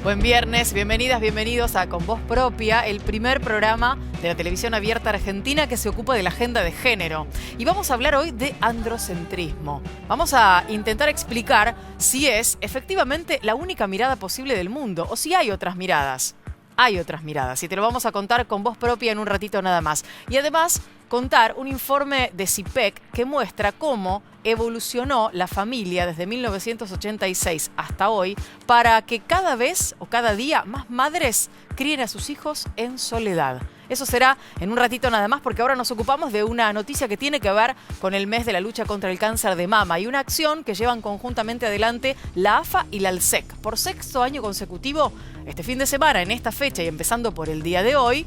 Buen viernes, bienvenidas, bienvenidos a Con Voz Propia, el primer programa de la televisión abierta argentina que se ocupa de la agenda de género. Y vamos a hablar hoy de androcentrismo. Vamos a intentar explicar si es efectivamente la única mirada posible del mundo o si hay otras miradas. Hay otras miradas y te lo vamos a contar con voz propia en un ratito nada más. Y además contar un informe de CIPEC que muestra cómo evolucionó la familia desde 1986 hasta hoy para que cada vez o cada día más madres críen a sus hijos en soledad. Eso será en un ratito nada más porque ahora nos ocupamos de una noticia que tiene que ver con el mes de la lucha contra el cáncer de mama y una acción que llevan conjuntamente adelante la AFA y la ALSEC. Por sexto año consecutivo, este fin de semana, en esta fecha y empezando por el día de hoy,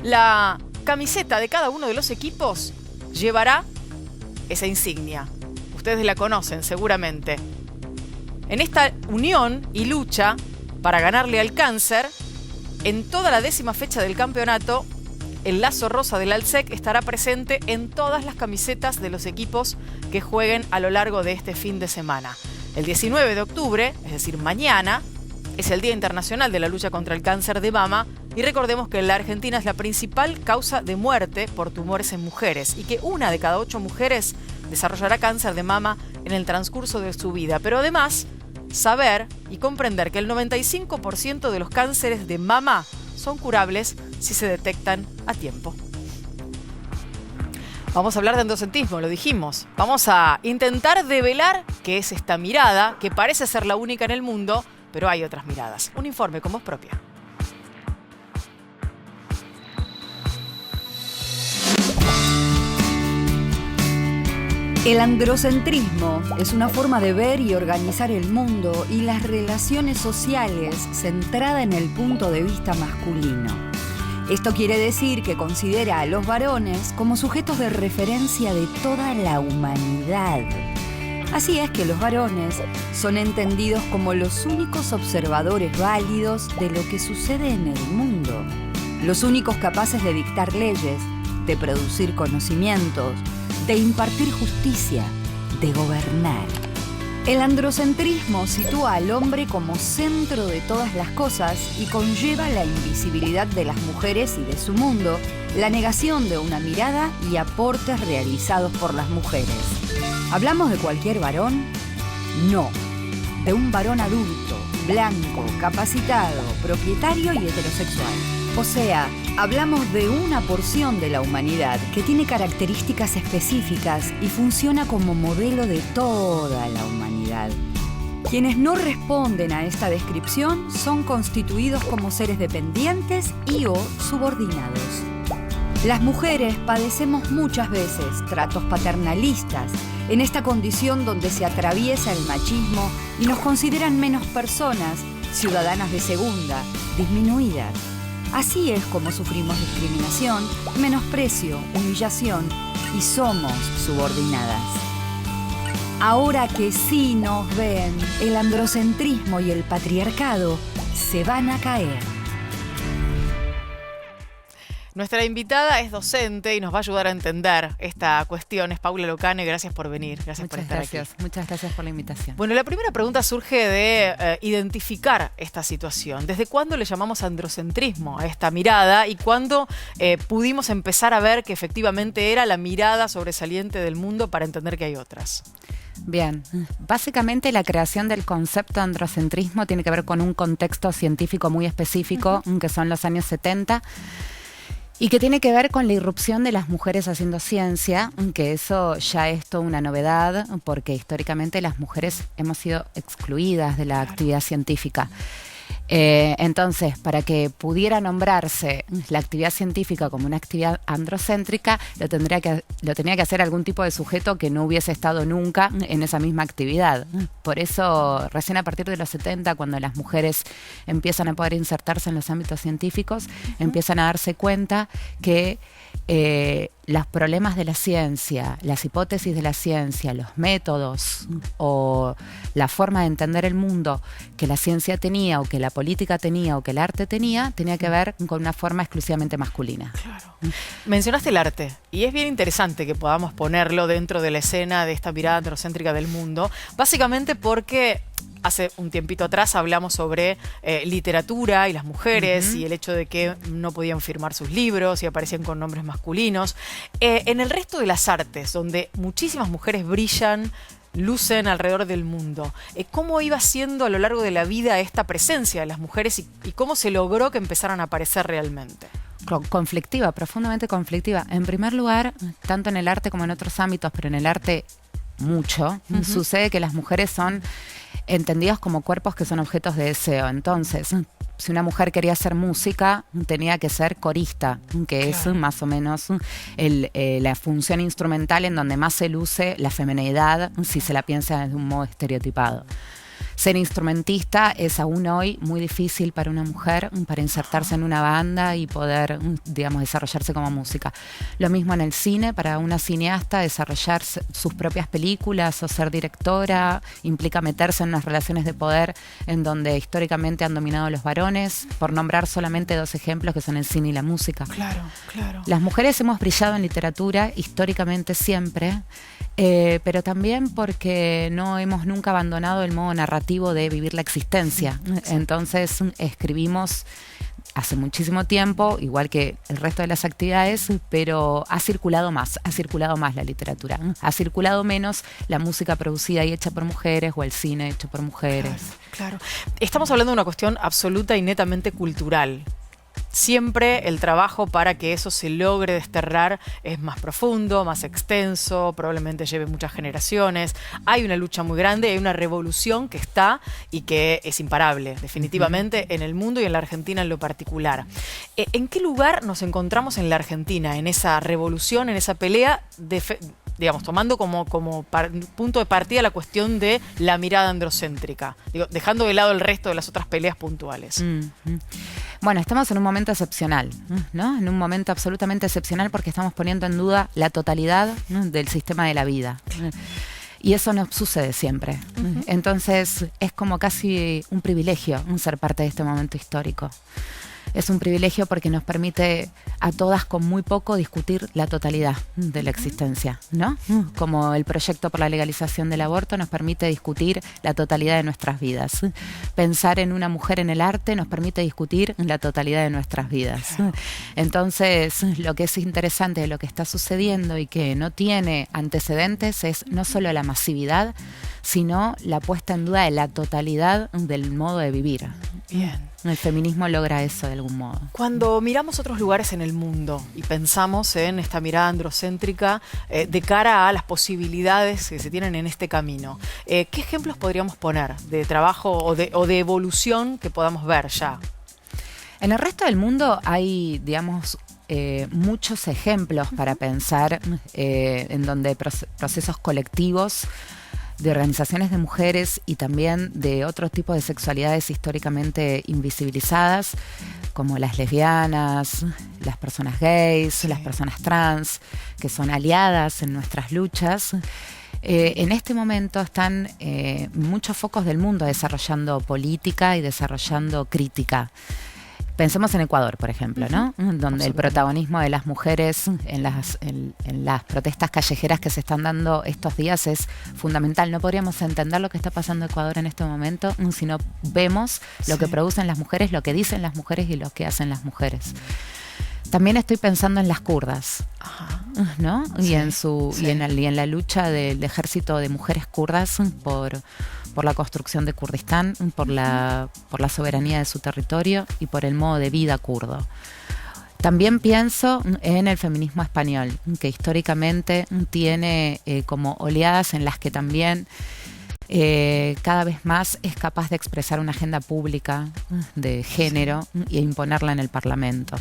la camiseta de cada uno de los equipos llevará esa insignia. Ustedes la conocen seguramente. En esta unión y lucha para ganarle al cáncer, en toda la 10ª fecha del campeonato, el lazo rosa del ALSEC estará presente en todas las camisetas de los equipos que jueguen a lo largo de este fin de semana. El 19 de octubre, es decir, mañana, es el Día Internacional de la Lucha contra el Cáncer de Mama y recordemos que la Argentina es la principal causa de muerte por tumores en mujeres y que 1 de cada 8 mujeres desarrollará cáncer de mama en el transcurso de su vida. Pero además, saber y comprender que el 95% de los cánceres de mama son curables si se detectan a tiempo. Vamos a hablar de androcentrismo, lo dijimos. Vamos a intentar develar qué es esta mirada, que parece ser la única en el mundo, pero hay otras miradas. Un informe con voz propia. El androcentrismo es una forma de ver y organizar el mundo y las relaciones sociales centrada en el punto de vista masculino. Esto quiere decir que considera a los varones como sujetos de referencia de toda la humanidad. Así es que los varones son entendidos como los únicos observadores válidos de lo que sucede en el mundo, los únicos capaces de dictar leyes, de producir conocimientos, de impartir justicia, de gobernar. El androcentrismo sitúa al hombre como centro de todas las cosas y conlleva la invisibilidad de las mujeres y de su mundo, la negación de una mirada y aportes realizados por las mujeres. ¿Hablamos de cualquier varón? No, de un varón adulto, blanco, capacitado, propietario y heterosexual. O sea, hablamos de una porción de la humanidad que tiene características específicas y funciona como modelo de toda la humanidad. Quienes no responden a esta descripción son constituidos como seres dependientes y o subordinados. Las mujeres padecemos muchas veces tratos paternalistas en esta condición donde se atraviesa el machismo y nos consideran menos personas, ciudadanas de segunda, disminuidas. Así es como sufrimos discriminación, menosprecio, humillación y somos subordinadas. Ahora que sí nos ven, el androcentrismo y el patriarcado se van a caer. Nuestra invitada es docente y nos va a ayudar a entender esta cuestión. Es Paula Locane, gracias por venir, gracias por estar aquí. Muchas gracias por la invitación. Bueno, la primera pregunta surge de identificar esta situación. ¿Desde cuándo le llamamos androcentrismo a esta mirada y cuándo pudimos empezar a ver que efectivamente era la mirada sobresaliente del mundo para entender que hay otras? Bien, básicamente la creación del concepto de androcentrismo tiene que ver con un contexto científico muy específico, que son los años 70. Y que tiene que ver con la irrupción de las mujeres haciendo ciencia, que eso ya es toda una novedad, porque históricamente las mujeres hemos sido excluidas de la actividad científica. Entonces, para que pudiera nombrarse la actividad científica como una actividad androcéntrica, lo tenía que hacer algún tipo de sujeto que no hubiese estado nunca en esa misma actividad. Por eso, recién a partir de los 70, cuando las mujeres empiezan a poder insertarse en los ámbitos científicos, empiezan a darse cuenta que los problemas de la ciencia, las hipótesis de la ciencia, los métodos o la forma de entender el mundo que la ciencia tenía o que la política tenía o que el arte tenía que ver con una forma exclusivamente masculina. Claro. Mencionaste el arte y es bien interesante que podamos ponerlo dentro de la escena de esta mirada androcéntrica del mundo, básicamente porque hace un tiempito atrás hablamos sobre literatura y las mujeres y el hecho de que no podían firmar sus libros y aparecían con nombres masculinos. En el resto de las artes, donde muchísimas mujeres brillan, lucen alrededor del mundo, ¿cómo iba siendo a lo largo de la vida esta presencia de las mujeres y cómo se logró que empezaran a aparecer realmente? Conflictiva, profundamente conflictiva. En primer lugar, tanto en el arte como en otros ámbitos, pero en el arte mucho, sucede que las mujeres son entendidas como cuerpos que son objetos de deseo. Entonces, si una mujer quería hacer música, tenía que ser corista, que es más o menos la función instrumental en donde más se luce la femineidad, si se la piensa desde un modo estereotipado. Ser instrumentista es aún hoy muy difícil para una mujer para insertarse en una banda y poder, digamos, desarrollarse como música. Lo mismo en el cine, para una cineasta desarrollar sus propias películas o ser directora implica meterse en unas relaciones de poder en donde históricamente han dominado los varones, por nombrar solamente 2 ejemplos que son el cine y la música. Claro, claro. Las mujeres hemos brillado en literatura históricamente siempre, pero también porque no hemos nunca abandonado el modo narrativo de vivir la existencia. Entonces escribimos hace muchísimo tiempo, igual que el resto de las actividades, pero ha circulado más la literatura. Ha circulado menos la música producida y hecha por mujeres o el cine hecho por mujeres. Claro, claro. Estamos hablando de una cuestión absoluta y netamente cultural. Siempre el trabajo para que eso se logre desterrar es más profundo, más extenso, probablemente lleve muchas generaciones. Hay una lucha muy grande, hay una revolución que está y que es imparable, definitivamente, en el mundo y en la Argentina en lo particular. ¿En qué lugar nos encontramos en la Argentina, en esa revolución, en esa pelea, digamos, tomando como punto de partida la cuestión de la mirada androcéntrica, dejando de lado el resto de las otras peleas puntuales? Bueno, estamos en un momento excepcional, ¿no? En un momento absolutamente excepcional porque estamos poniendo en duda la totalidad, ¿no?, del sistema de la vida. Y eso no sucede siempre. Entonces es como casi un privilegio ser parte de este momento histórico. Es un privilegio porque nos permite a todas con muy poco discutir la totalidad de la existencia, ¿no? Como el proyecto por la legalización del aborto nos permite discutir la totalidad de nuestras vidas. Pensar en una mujer en el arte nos permite discutir la totalidad de nuestras vidas. Entonces, lo que es interesante de lo que está sucediendo y que no tiene antecedentes es no solo la masividad, sino la puesta en duda de la totalidad del modo de vivir. Bien. El feminismo logra eso de algún modo. Cuando miramos otros lugares en el mundo y pensamos en esta mirada androcéntrica de cara a las posibilidades que se tienen en este camino, ¿qué ejemplos podríamos poner de trabajo o de evolución que podamos ver ya? En el resto del mundo hay, digamos, muchos ejemplos para pensar en donde procesos colectivos de organizaciones de mujeres y también de otro tipo de sexualidades históricamente invisibilizadas, como las lesbianas, las personas gays, las personas trans, que son aliadas en nuestras luchas. En este momento están muchos focos del mundo desarrollando política y desarrollando crítica. Pensemos en Ecuador, por ejemplo, ¿no? Donde el protagonismo de las mujeres en las protestas callejeras que se están dando estos días es fundamental. No podríamos entender lo que está pasando en Ecuador en este momento si no vemos lo que producen las mujeres, lo que dicen las mujeres y lo que hacen las mujeres. También estoy pensando en las kurdas, ¿no? Y en la lucha del ejército de mujeres kurdas por la construcción de Kurdistán, por la soberanía de su territorio y por el modo de vida kurdo. También pienso en el feminismo español, que históricamente tiene como oleadas en las que también cada vez más es capaz de expresar una agenda pública de género e imponerla en el Parlamento.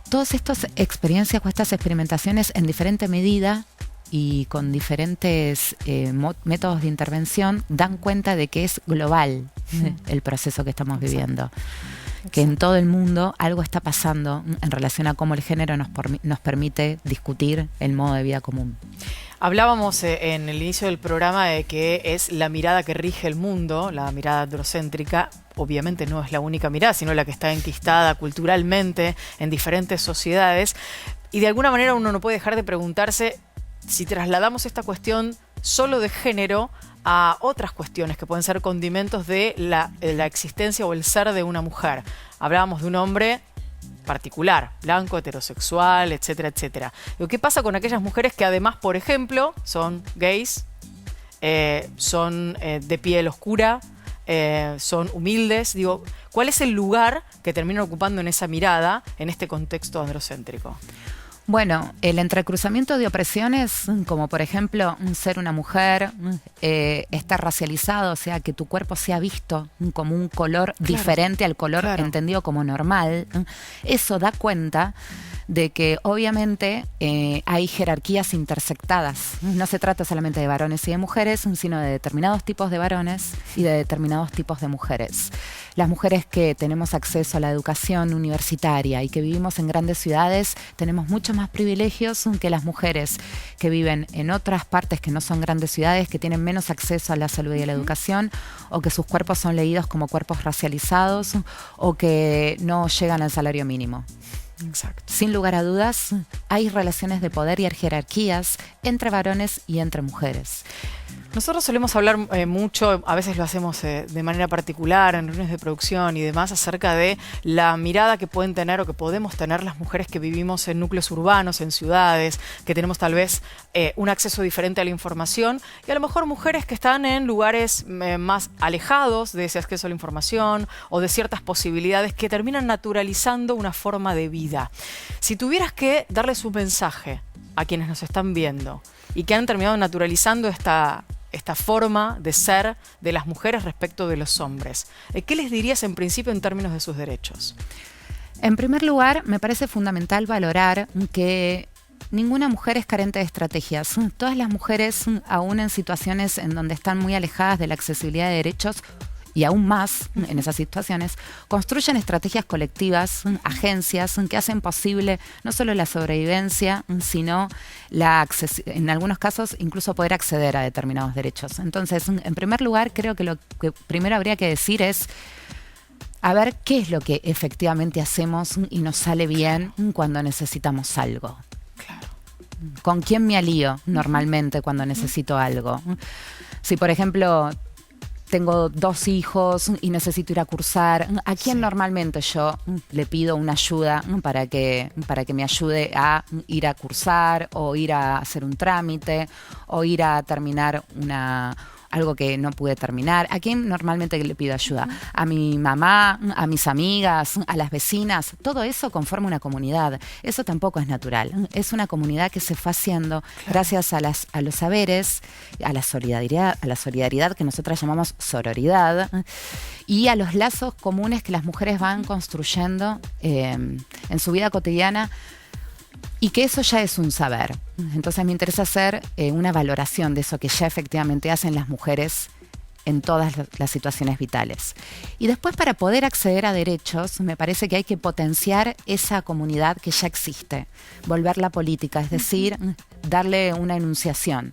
Todas estas experiencias o estas experimentaciones en diferente medida y con diferentes métodos de intervención dan cuenta de que es global el proceso que estamos viviendo. que en todo el mundo algo está pasando en relación a cómo el género nos permite discutir el modo de vida común. Hablábamos en el inicio del programa de que es la mirada que rige el mundo, la mirada androcéntrica. Obviamente no es la única mirada, sino la que está enquistada culturalmente en diferentes sociedades. Y de alguna manera uno no puede dejar de preguntarse si trasladamos esta cuestión solo de género a otras cuestiones que pueden ser condimentos de la existencia o el ser de una mujer. Hablábamos de un hombre particular, blanco, heterosexual, etcétera, etcétera. ¿Qué pasa con aquellas mujeres que además, por ejemplo, son gays, son de piel oscura, son humildes? Digo, ¿cuál es el lugar que terminan ocupando en esa mirada, en este contexto androcéntrico? Bueno, el entrecruzamiento de opresiones, como por ejemplo ser una mujer, estar racializado, o sea, que tu cuerpo sea visto como un color diferente al color entendido como normal, eso da cuenta de que obviamente hay jerarquías intersectadas. No se trata solamente de varones y de mujeres, sino de determinados tipos de varones y de determinados tipos de mujeres. Las mujeres que tenemos acceso a la educación universitaria y que vivimos en grandes ciudades tenemos mucho más privilegios que las mujeres que viven en otras partes que no son grandes ciudades, que tienen menos acceso a la salud y a la educación, o que sus cuerpos son leídos como cuerpos racializados, o que no llegan al salario mínimo. Exacto. Sin lugar a dudas, hay relaciones de poder y jerarquías entre varones y entre mujeres. Nosotros solemos hablar mucho, a veces lo hacemos de manera particular en reuniones de producción y demás, acerca de la mirada que pueden tener o que podemos tener las mujeres que vivimos en núcleos urbanos, en ciudades, que tenemos tal vez un acceso diferente a la información, y a lo mejor mujeres que están en lugares más alejados de ese acceso a la información o de ciertas posibilidades que terminan naturalizando una forma de vida. Si tuvieras que darles un mensaje a quienes nos están viendo y que han terminado naturalizando esta forma de ser de las mujeres respecto de los hombres, ¿qué les dirías en principio en términos de sus derechos? En primer lugar, me parece fundamental valorar que ninguna mujer es carente de estrategias. Todas las mujeres, aún en situaciones en donde están muy alejadas de la accesibilidad de derechos, y aún más en esas situaciones, construyen estrategias colectivas, agencias que hacen posible no solo la sobrevivencia, sino en algunos casos incluso poder acceder a determinados derechos. Entonces, en primer lugar, creo que lo que primero habría que decir es a ver qué es lo que efectivamente hacemos y nos sale bien cuando necesitamos algo. Claro. ¿Con quién me alío normalmente cuando necesito algo? Si, por ejemplo, tengo 2 hijos y necesito ir a cursar, ¿a quién normalmente yo le pido una ayuda para que me ayude a ir a cursar o ir a hacer un trámite o ir a terminar algo que no pude terminar? ¿A quién normalmente le pido ayuda? A mi mamá, a mis amigas, a las vecinas. Todo eso conforma una comunidad. Eso tampoco es natural. Es una comunidad que se fue haciendo gracias a los saberes, a la solidaridad que nosotras llamamos sororidad, y a los lazos comunes que las mujeres van construyendo en su vida cotidiana, y que eso ya es un saber. Entonces me interesa hacer una valoración de eso que ya efectivamente hacen las mujeres en todas las situaciones vitales. Y después, para poder acceder a derechos, me parece que hay que potenciar esa comunidad que ya existe, volverla política, es decir, darle una enunciación.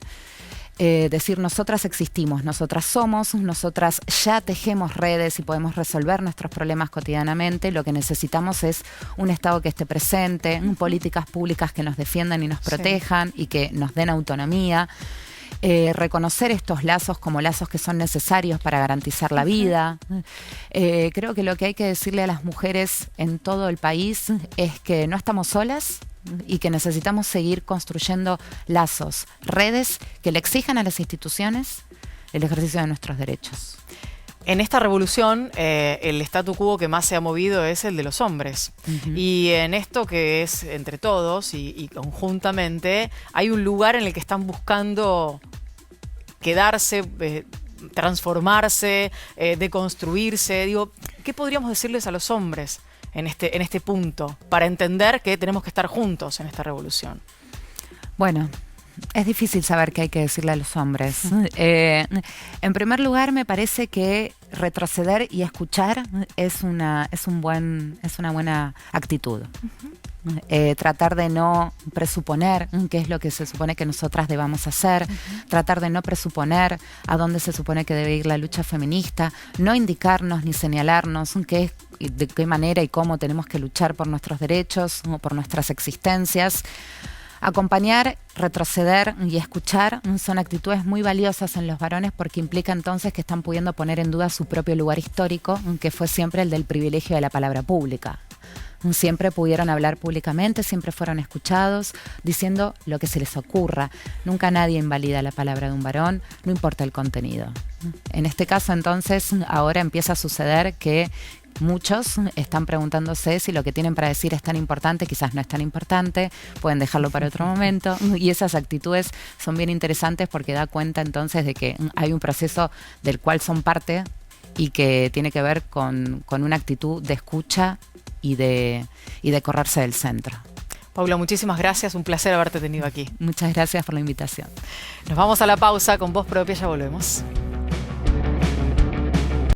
Decir, nosotras existimos, nosotras somos, nosotras ya tejemos redes y podemos resolver nuestros problemas cotidianamente. Lo que necesitamos es un Estado que esté presente, políticas públicas que nos defiendan y nos protejan y que nos den autonomía. Reconocer estos lazos como lazos que son necesarios para garantizar la vida. Creo que lo que hay que decirle a las mujeres en todo el país es que no estamos solas y que necesitamos seguir construyendo lazos, redes que le exijan a las instituciones el ejercicio de nuestros derechos. En esta revolución, el statu quo que más se ha movido es el de los hombres. Y en esto que es entre todos y conjuntamente, hay un lugar en el que están buscando quedarse, transformarse, deconstruirse. Digo, ¿qué podríamos decirles a los hombres en este punto para entender que tenemos que estar juntos en esta revolución? Bueno, Es difícil saber qué hay que decirle a los hombres. En primer lugar, me parece que retroceder y escuchar es una buena actitud. Tratar de no presuponer qué es lo que se supone que nosotras debamos hacer, tratar de no presuponer a dónde se supone que debe ir la lucha feminista, no indicarnos ni señalarnos de qué manera y cómo tenemos que luchar por nuestros derechos o por nuestras existencias. Acompañar, retroceder y escuchar son actitudes muy valiosas en los varones porque implica entonces que están pudiendo poner en duda su propio lugar histórico, que fue siempre el del privilegio de la palabra pública. Siempre pudieron hablar públicamente, siempre fueron escuchados, diciendo lo que se les ocurra. Nunca nadie invalida la palabra de un varón, no importa el contenido. En este caso, entonces, ahora empieza a suceder que muchos están preguntándose si lo que tienen para decir es tan importante, quizás no es tan importante, pueden dejarlo para otro momento. Y esas actitudes son bien interesantes porque da cuenta entonces de que hay un proceso del cual son parte y que tiene que ver con una actitud de escucha y de correrse del centro. Paula, muchísimas gracias, un placer haberte tenido aquí. Muchas gracias por la invitación. Nos vamos a la pausa con Voz Propia, ya volvemos.